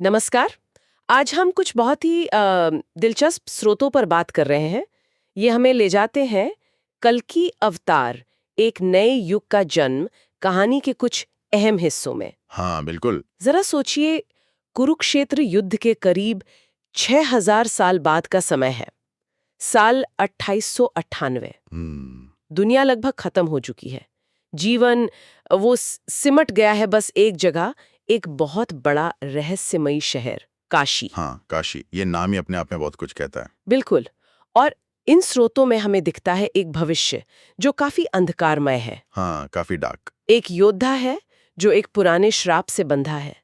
नमस्कार। आज हम कुछ बहुत ही दिलचस्प स्रोतों पर बात कर रहे हैं। ये हमें ले जाते हैं कल्कि अवतार, एक नए युग का जन्म, कहानी के कुछ अहम हिस्सों में। हाँ, बिल्कुल। जरा सोचिए, कुरुक्षेत्र युद्ध के करीब 6000 साल बाद का समय है। साल 2898। हम्म। दुनिया लगभग खत्म हो चुकी है। जीवन वो सिमट गया है बस एक जगह, एक बहुत बड़ा रहस्यमयी शहर, काशी। हाँ, काशी, ये नाम ही अपने आप में बहुत कुछ कहता है। बिल्कुल। और इन स्रोतों में हमें दिखता है एक भविष्य जो काफी अंधकारमय है। हाँ, काफी डार्क। एक योद्धा है जो एक पुराने श्राप से बंधा है।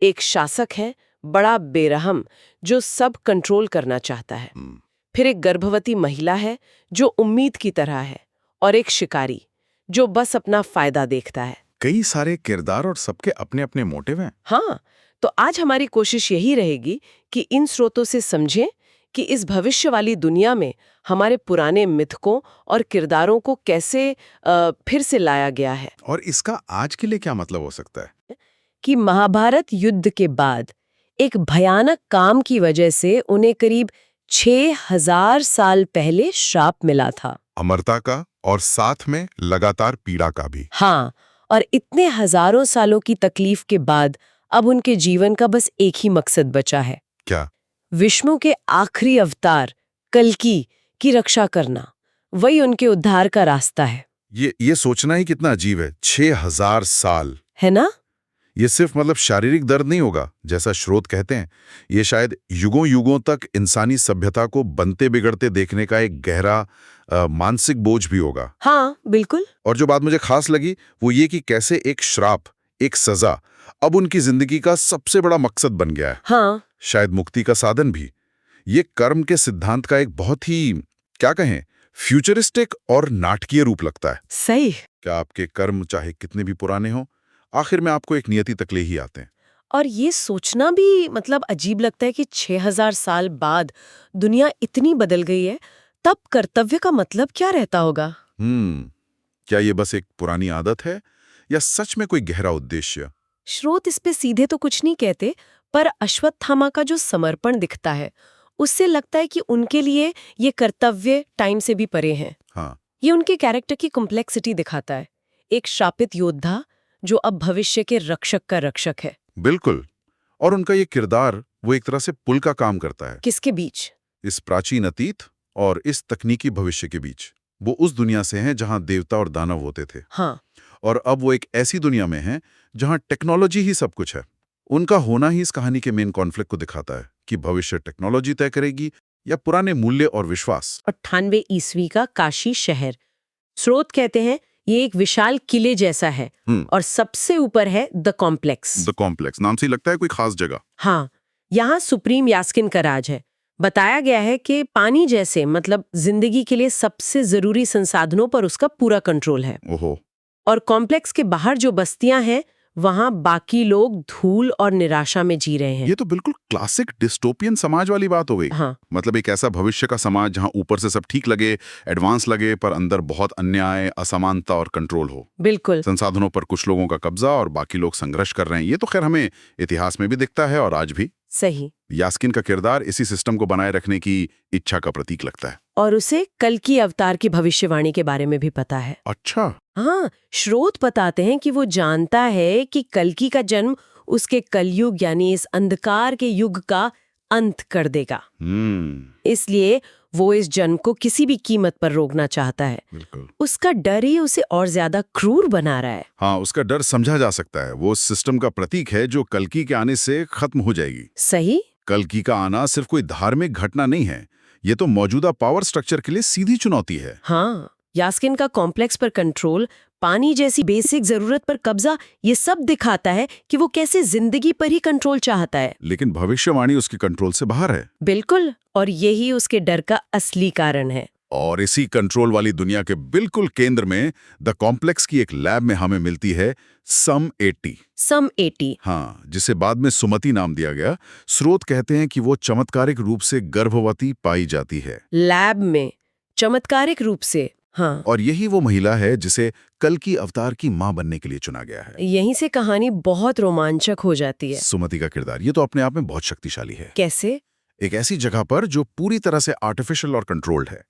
एक शासक है, बड़ा बेरहम, जो सब कंट्रोल करना चाहता है। हम्म। फिर एक गर्भवती महिला है जो उम्मीद की तरह है। और एक शिकारी जो बस अपना फायदा देखता है। कई सारे किरदार और सबके अपने अपने मोटिव हैं। हाँ, तो आज हमारी कोशिश यही रहेगी कि इन स्रोतों से समझें कि इस भविष्य वाली दुनिया में हमारे पुराने मिथकों और किरदारों को कैसे फिर से लाया गया है। और इसका आज के लिए क्या मतलब हो सकता है? कि महाभारत युद्ध के बाद एक भयानक काम की वजह से उन्हें करीब 6000 साल पहले श्राप मिला था। अमरता का और साथ में लगातार पीड़ा का भी। हाँ, और इतने हजारों सालों की तकलीफ के बाद अब उनके जीवन का बस एक ही मकसद बचा है। क्या? विष्णु के आखिरी अवतार कल्कि की रक्षा करना, वही उनके उद्धार का रास्ता है। ये सोचना ही कितना अजीब है। 6000 साल। है ना? ये सिर्फ मतलब शारीरिक दर्द नहीं होगा जैसा स्रोत कहते हैं। ये शायद युगों युगों तक इंसानी सभ्यता को बनते बिगड़ते देखने का एक गहरा मानसिक बोझ भी होगा। हाँ, बिल्कुल। और जो बात मुझे खास लगी वो ये कि कैसे एक श्राप, एक सजा अब उनकी जिंदगी का सबसे बड़ा मकसद बन गया है। हाँ, शायद मुक्ति का साधन भी। ये कर्म के सिद्धांत का एक बहुत ही, क्या कहें, फ्यूचरिस्टिक और नाटकीय रूप लगता है। सही। क्या आपके कर्म चाहे कितने भी पुराने हों, आखिर में आपको एक नियति तक ले ही आते हैं। और ये सोचना भी मतलब अजीब लगता है कि 6000 साल बाद दुनिया इतनी बदल गई है, तब कर्तव्य का मतलब क्या रहता होगा? क्या ये बस एक पुरानी आदत है या सच में कोई गहरा उद्देश्य? स्रोत इस पे सीधे तो कुछ नहीं कहते, पर अश्वत्थामा का जो समर्पण दिखता है, उससे लगता है कि उनके लिए ये कर्तव्य टाइम से भी परे हैं। हाँ। ये उनके कैरेक्टर की कॉम्प्लेक्सिटी दिखाता है। एक शापित योद्धा जो अब भविष्य के रक्षक का रक्षक है। बिल्कुल। और उनका ये किरदार वो एक तरह से पुल का काम करता है किसके बीच? इस प्राचीन अतीत और इस तकनीकी भविष्य के बीच। वो उस दुनिया से हैं जहां देवता और दानव होते थे, हाँ, और अब वो एक ऐसी दुनिया में हैं जहां टेक्नोलॉजी ही सब कुछ है। उनका होना ही इस कहानी के मेन कॉन्फ्लिक्ट को दिखाता है कि भविष्य टेक्नोलॉजी तय करेगी या पुराने मूल्य और विश्वास। 98 ईस्वी का काशी शहर। स्रोत कहते हैं ये एक विशाल किले जैसा है और सबसे ऊपर है द कॉम्प्लेक्स। द कॉम्प्लेक्स नाम से ही लगता है कोई खास जगह। हाँ, यहाँ सुप्रीम यास्किन का राज है। बताया गया है कि पानी जैसे मतलब जिंदगी के लिए सबसे जरूरी संसाधनों पर उसका पूरा कंट्रोल है। ओहो। और कॉम्प्लेक्स के बाहर जो बस्तियां हैं, वहां बाकी लोग धूल और निराशा में जी रहे हैं। ये तो बिल्कुल क्लासिक डिस्टोपियन समाज वाली बात हो गई। हाँ, मतलब एक ऐसा भविष्य का समाज जहां ऊपर से सब ठीक लगे, एडवांस लगे, पर अंदर बहुत अन्याय, असमानता और कंट्रोल हो। बिल्कुल संसाधनों पर कुछ लोगों का कब्जा और बाकी लोग संघर्ष कर रहे हैं। ये तो खैर हमें इतिहास में भी दिखता है और आज भी। सही। यास्किन का किरदार इसी सिस्टम को बनाए रखने की इच्छा का प्रतीक लगता है। और उसे कल्कि अवतार की भविष्यवाणी के बारे में भी पता है। अच्छा। हाँ, स्रोत बताते हैं कि वो जानता है कि कल्कि का जन्म उसके कलयुग यानी इस अंधकार के युग का अंत कर देगा। इसलिए वो इस जन्म को किसी भी कीमत पर रोकना चाहता है। बिल्कुल। उसका डर ही उसे और ज्यादा क्रूर बना रहा है। हाँ, उसका डर समझा जा सकता है। वो सिस्टम का प्रतीक है जो कल्कि के आने से खत्म हो जाएगी। सही। कल्कि का आना सिर्फ कोई धार्मिक घटना नहीं है, ये तो मौजूदा पावर स्ट्रक्चर के लिए सीधी चुनौती है। हाँ, यास्किन का कॉम्प्लेक्स पर कंट्रोल, पानी जैसी बेसिक जरूरत पर कब्जा, ये सब दिखाता है कि वो कैसे जिंदगी पर ही कंट्रोल चाहता है। लेकिन भविष्यवाणी उसके कंट्रोल से बाहर है। बिल्कुल, और यही उसके डर का असली कारण है। और इसी कंट्रोल वाली दुनिया के बिल्कुल केंद्र में द कॉम्प्लेक्स की एक लैब में हमें मिलती है सम 80। सम 80। हाँ, जिसे बाद में सुमति नाम दिया गया। स्रोत कहते हैं कि वो चमत्कारिक रूप से गर्भवती पाई जाती है। लैब में चमत्कारिक रूप से, हाँ, और यही वो महिला है जिसे कल की अवतार की मां बनने के लिए चुना गया है। यहीं से कहानी बहुत रोमांचक हो जाती है। सुमति का किरदार ये तो अपने आप में बहुत शक्तिशाली है। कैसे? एक ऐसी जगह पर जो पूरी तरह से आर्टिफिशियल और कंट्रोल्ड है,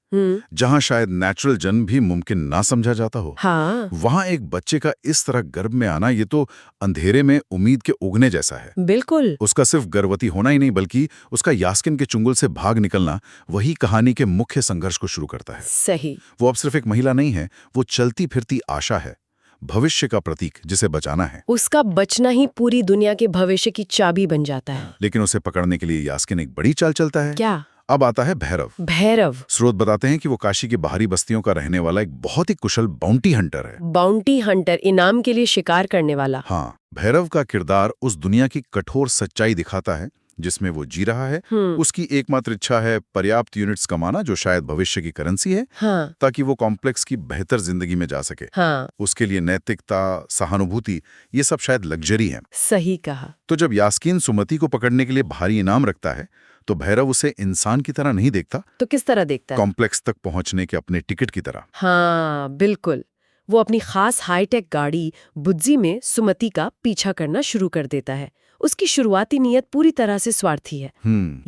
जहां शायद नेचुरल जन्म भी मुमकिन ना समझा जाता हो। हाँ, वहां एक बच्चे का इस तरह गर्भ में आना ये तो अंधेरे में उम्मीद के उगने जैसा है। बिल्कुल। उसका सिर्फ गर्भवती होना ही नहीं बल्कि उसका यास्किन के चुंगल से भाग निकलना वही कहानी के मुख्य संघर्ष को शुरू करता है। सही। वो अब सिर्फ एक महिला नहीं है, वो चलती फिरती आशा है, भविष्य का प्रतीक जिसे बचाना है। उसका बचना ही पूरी दुनिया के भविष्य की चाबी बन जाता है। लेकिन उसे पकड़ने के लिए यास्किन एक बड़ी चाल चलता है। क्या? अब आता है भैरव। भैरव। स्रोत बताते हैं कि वो काशी की बाहरी बस्तियों का रहने वाला एक बहुत ही कुशल बाउंटी हंटर है। बाउंटी हंटर, इनाम के लिए शिकार करने वाला। हाँ, भैरव का किरदार उस दुनिया की कठोर सच्चाई दिखाता है जिसमें वो जी रहा है। उसकी एकमात्र इच्छा है पर्याप्त यूनिट्स कमाना, जो शायद भविष्य की करेंसी है, हाँ, ताकि वो कॉम्प्लेक्स की बेहतर जिंदगी में जा सके। हाँ, उसके लिए नैतिकता, सहानुभूति, ये सब शायद लग्जरी है। सही कहा। तो जब यास्किन सुमति को पकड़ने के लिए भारी इनाम रखता है तो भैरव उसे इंसान की तरह नहीं देखता, तो किस तरह देखता है? कॉम्प्लेक्स तक पहुंचने के अपने टिकट की तरह। हाँ, बिल्कुल। वो अपनी खास हाईटेक गाड़ी बुज्जी में सुमति का पीछा करना शुरू कर देता है। उसकी शुरुआती नीयत पूरी तरह से स्वार्थी है।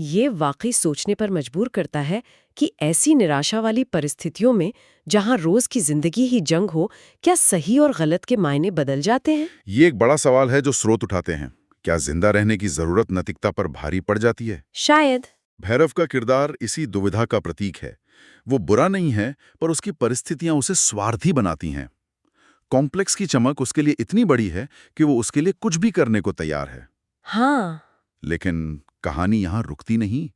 ये वाकई सोचने पर मजबूर करता है कि ऐसी निराशा वाली परिस्थितियों में जहां रोज की जिंदगी ही जंग हो, क्या सही और गलत के मायने बदल जाते हैं? ये एक बड़ा सवाल है जो स्रोत उठाते हैं। क्या जिंदा रहने की जरूरत नैतिकता पर भारी पड़ जाती है? शायद। भैरव का किरदार इसी दुविधा का प्रतीक है। वो बुरा नहीं है, पर उसकी परिस्थितियां उसे स्वार्थी बनाती हैं। कॉम्प्लेक्स की चमक उसके लिए इतनी बड़ी है कि वो उसके लिए कुछ भी करने को तैयार है। हाँ, लेकिन कहानी यहां रुकती नहीं।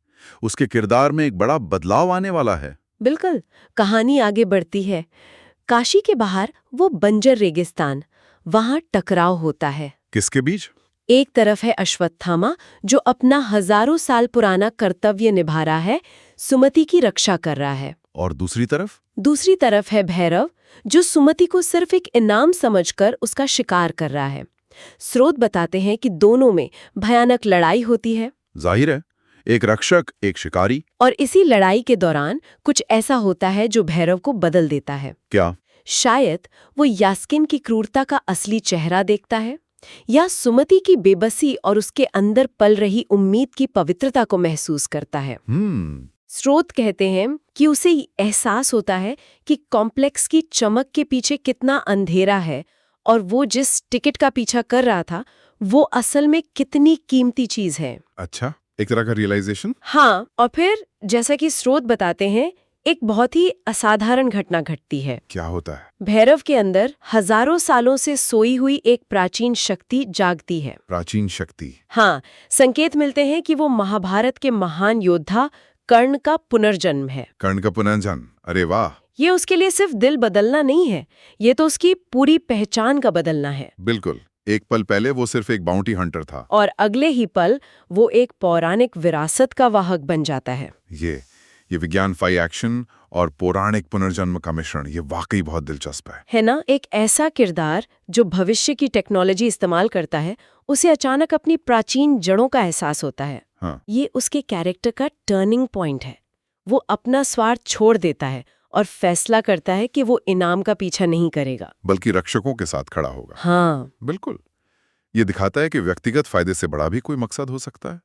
उसके किरदार में एक बड़ा बदलाव आने वाला है। बिल्कुल। कहानी आगे बढ़ती है। काशी के बाहर वो बंजर रेगिस्तान, वहां टकराव होता है। किसके बीच? एक तरफ है अश्वत्थामा, जो अपना हजारों साल पुराना कर्तव्य निभा रहा है, सुमति की रक्षा कर रहा है। और दूसरी तरफ? दूसरी तरफ है भैरव, जो सुमति को सिर्फ एक इनाम समझकर उसका शिकार कर रहा है। स्रोत बताते हैं कि दोनों में भयानक लड़ाई होती है। जाहिर है, एक रक्षक, एक शिकारी। और इसी लड़ाई के दौरान कुछ ऐसा होता है जो भैरव को बदल देता है। क्या? शायद वो यास्किन की क्रूरता का असली चेहरा देखता है, या सुमति की बेबसी और उसके अंदर पल रही उम्मीद की पवित्रता को महसूस करता है। स्रोत कहते हैं कि उसे एहसास होता है कि कॉम्प्लेक्स की चमक के पीछे कितना अंधेरा है, और वो जिस टिकट का पीछा कर रहा था वो असल में कितनी कीमती चीज है। अच्छा, एक तरह का रियलाइजेशन। हाँ, और फिर जैसा कि स्रोत बताते हैं, एक बहुत ही असाधारण घटना घटती है। क्या होता है? भैरव के अंदर हजारों सालों से सोई हुई एक प्राचीन शक्ति जागती है। प्राचीन शक्ति? हाँ, संकेत मिलते हैं कि वो महाभारत के महान योद्धा कर्ण का पुनर्जन्म है। कर्ण का पुनर्जन्म? अरे वाह! ये उसके लिए सिर्फ दिल बदलना नहीं है, ये तो उसकी पूरी पहचान का बदलना है। बिल्कुल। एक पल पहले वो सिर्फ एक बाउंटी हंटर था, और अगले ही पल वो एक पौराणिक विरासत का वाहक बन जाता है। ये विज्ञान फाई एक्शन और पौराणिक पुनर्जन्म का मिश्रण, ये वाकई बहुत दिलचस्प है ना? एक ऐसा किरदार जो भविष्य की टेक्नोलॉजी इस्तेमाल करता है, उसे अचानक अपनी प्राचीन जड़ों का एहसास होता है। हाँ। ये उसके कैरेक्टर का टर्निंग पॉइंट है। वो अपना स्वार्थ छोड़ देता है और फैसला करता है कि वो इनाम का पीछा नहीं करेगा, बल्कि रक्षकों के साथ खड़ा होगा। हाँ, बिल्कुल। ये दिखाता है कि व्यक्तिगत फायदे से बड़ा भी कोई मकसद हो सकता है।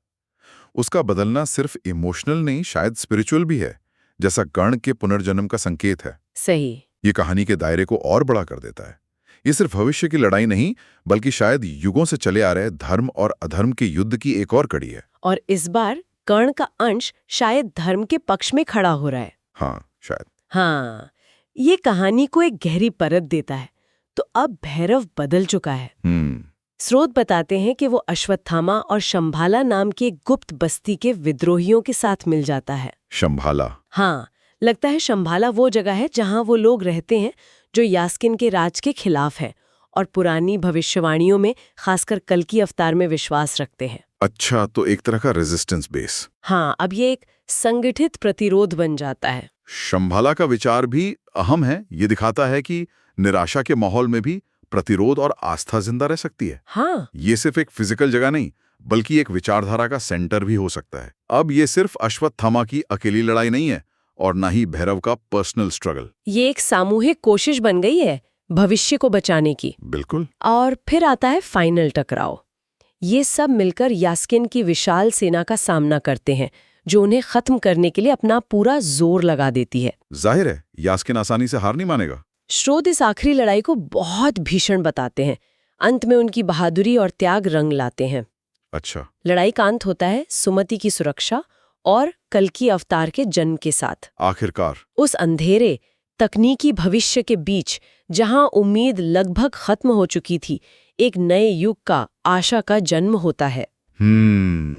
उसका बदलना सिर्फ इमोशनल नहीं, शायद स्पिरिचुअल भी है, जैसा कर्ण के पुनर्जन्म का संकेत है। सही। ये कहानी के दायरे को और बड़ा कर देता है। ये सिर्फ भविष्य की लड़ाई नहीं, बल्कि शायद युगों से चले आ रहे धर्म और अधर्म के युद्ध की एक और कड़ी है। और इस बार कर्ण का अंश शायद धर्म के पक्ष में खड़ा हो रहा है। हाँ, शायद। हाँ, ये कहानी को एक गहरी परत देता है। तो अब भैरव बदल चुका है। स्रोत बताते हैं कि वो अश्वत्थामा और शंभाला नाम की एक गुप्त बस्ती के विद्रोहियों के साथ मिल जाता है। शंभाला? हाँ, लगता है शंभाला वो जगह है जहां वो लोग रहते हैं जो यास्किन के राज के खिलाफ है और पुरानी भविष्यवाणियों में, खासकर कल की अवतार में विश्वास रखते हैं। अच्छा, तो एक तरह का रेजिस्टेंस बेस। हाँ, अब ये एक संगठित प्रतिरोध बन जाता है। शंभाला का विचार भी अहम है। ये दिखाता है कि निराशा के माहौल में भी प्रतिरोध और आस्था जिंदा रह सकती है। हाँ, ये सिर्फ एक फिजिकल जगह नहीं, बल्कि एक विचारधारा का सेंटर भी हो सकता है। अब ये सिर्फ अश्वत्थामा की अकेली लड़ाई नहीं है, और ना ही भैरव का पर्सनल स्ट्रगल। ये एक सामूहिक कोशिश बन गई है भविष्य को बचाने की। बिल्कुल। और फिर आता है फाइनल टकराव। ये सब मिलकर यास्किन की विशाल सेना का सामना करते हैं, जो उन्हें खत्म करने के लिए अपना पूरा जोर लगा देती है। जाहिर है यास्किन आसानी से हार नहीं मानेगा। श्रोत इस आखिरी लड़ाई को बहुत भीषण बताते हैं। अंत में उनकी बहादुरी और त्याग रंग लाते हैं। अच्छा। लड़ाई का अंत होता है सुमति की सुरक्षा और कल्कि अवतार के जन्म के साथ। आखिरकार उस अंधेरे तकनीकी भविष्य के बीच, जहां उम्मीद लगभग खत्म हो चुकी थी, एक नए युग का, आशा का जन्म होता है।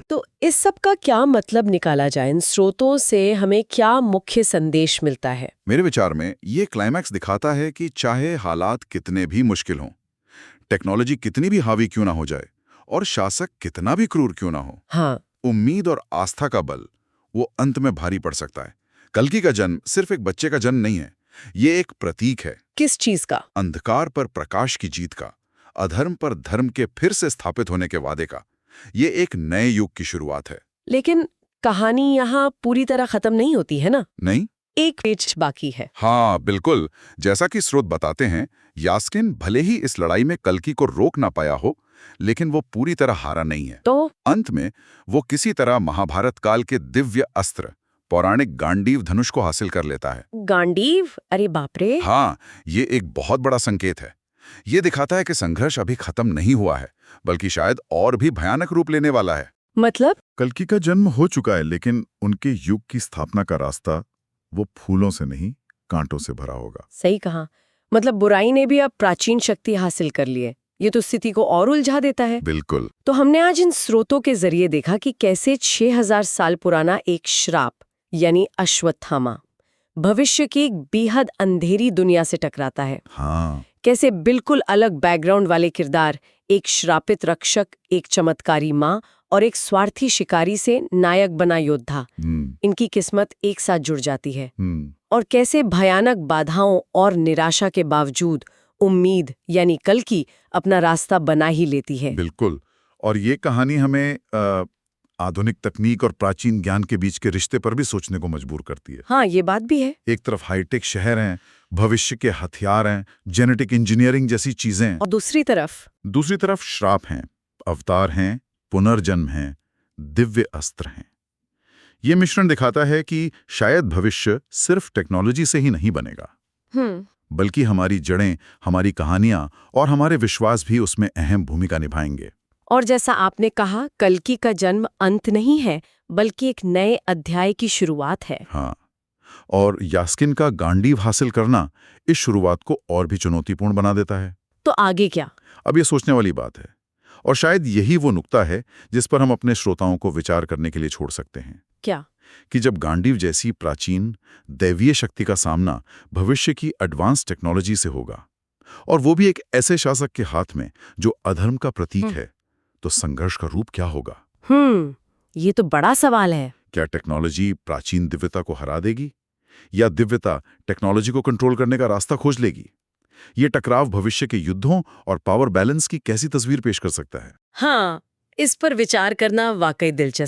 तो इस सब का क्या मतलब निकाला जाए? इन स्रोतों से हमें क्या मुख्य संदेश मिलता है? मेरे विचार में ये क्लाइमैक्स दिखाता है कि चाहे हालात कितने भी मुश्किल हों, टेक्नोलॉजी कितनी भी हावी क्यों ना हो जाए और शासक कितना भी क्रूर क्यों ना हो, हाँ, उम्मीद और आस्था का बल वो अंत में भारी पड़ सकता है। कल्कि का जन्म सिर्फ एक बच्चे का जन्म नहीं है, ये एक प्रतीक है। किस चीज का? अंधकार पर प्रकाश की जीत का, अधर्म पर धर्म के फिर से स्थापित होने के वादे का। ये एक नए युग की शुरुआत है। लेकिन कहानी यहाँ पूरी तरह खत्म नहीं होती है ना? नहीं, एक पेज बाकी है। हाँ बिल्कुल। जैसा कि स्रोत बताते हैं, यास्किन भले ही इस लड़ाई में कल्कि को रोक ना पाया हो, लेकिन वो पूरी तरह हारा नहीं है। तो अंत में वो किसी तरह महाभारत काल के दिव्य अस्त्र, पौराणिक गांडीव धनुष को हासिल कर लेता है। गांडीव? अरे बाप रे! हाँ, ये एक बहुत बड़ा संकेत है। ये दिखाता है कि संघर्ष अभी खत्म नहीं हुआ है, बल्कि शायद और भी भयानक रूप लेने वाला है। मतलब? कल्कि का जन्म हो चुका है, लेकिन उनके युग की स्थापना का रास्ता वो फूलों से नहीं, कांटों से भरा होगा। सही कहा। मतलब बुराई ने भी अब प्राचीन शक्ति हासिल कर ली है। ये तो स्थिति को और उलझा देता है। बिल्कुल। तो हमने आज इन स्रोतों के जरिए देखा कि कैसे 6000 साल पुराना एक श्राप, यानी अश्वत्थामा, भविष्य की एक बेहद अंधेरी दुनिया से टकराता है। हाँ। कैसे बिल्कुल अलग बैकग्राउंड वाले किरदार, एक श्रापित रक्षक, एक चमत्कारी माँ और एक स्वार्थी शिकारी से नायक बना योद्धा, इनकी किस्मत एक साथ जुड़ जाती है। और कैसे भयानक बाधाओं और निराशा के बावजूद उम्मीद, यानी कल्कि, अपना रास्ता बना ही लेती है। बिल्कुल। और ये कहानी हमें आधुनिक तकनीक और प्राचीन ज्ञान के बीच के रिश्ते पर भी सोचने को मजबूर करती है। हाँ, ये बात भी है। एक तरफ हाईटेक शहर हैं, भविष्य के हथियार हैं, जेनेटिक इंजीनियरिंग जैसी चीजें हैं, और दूसरी तरफ श्राप हैं, अवतार हैं, पुनर्जन्म हैं, दिव्य अस्त्र हैं। ये मिश्रण दिखाता है कि शायद भविष्य सिर्फ टेक्नोलॉजी से ही नहीं बनेगा, बल्कि हमारी जड़ें, हमारी कहानियां और हमारे विश्वास भी उसमें अहम भूमिका निभाएंगे। और जैसा आपने कहा, कल्कि का जन्म अंत नहीं है, बल्कि एक नए अध्याय की शुरुआत है। हाँ, और यास्किन का गांडीव हासिल करना इस शुरुआत को और भी चुनौतीपूर्ण बना देता है। तो आगे क्या? अब ये सोचने वाली बात है, और शायद यही वो नुक्ता है जिस पर हम अपने श्रोताओं को विचार करने के लिए छोड़ सकते हैं। क्या? कि जब गांडीव जैसी प्राचीन दैवीय शक्ति का सामना भविष्य की एडवांस टेक्नोलॉजी से होगा, और वो भी एक ऐसे शासक के हाथ में जो अधर्म का प्रतीक है, तो संघर्ष का रूप क्या होगा? ये तो बड़ा सवाल है। क्या टेक्नोलॉजी प्राचीन दिव्यता को हरा देगी, या दिव्यता टेक्नोलॉजी को कंट्रोल करने का रास्ता खोज लेगी? ये टकराव भविष्य के युद्धों और पावर बैलेंस की कैसी तस्वीर पेश कर सकता है? हाँ, इस पर विचार करना वाकई दिलचस्प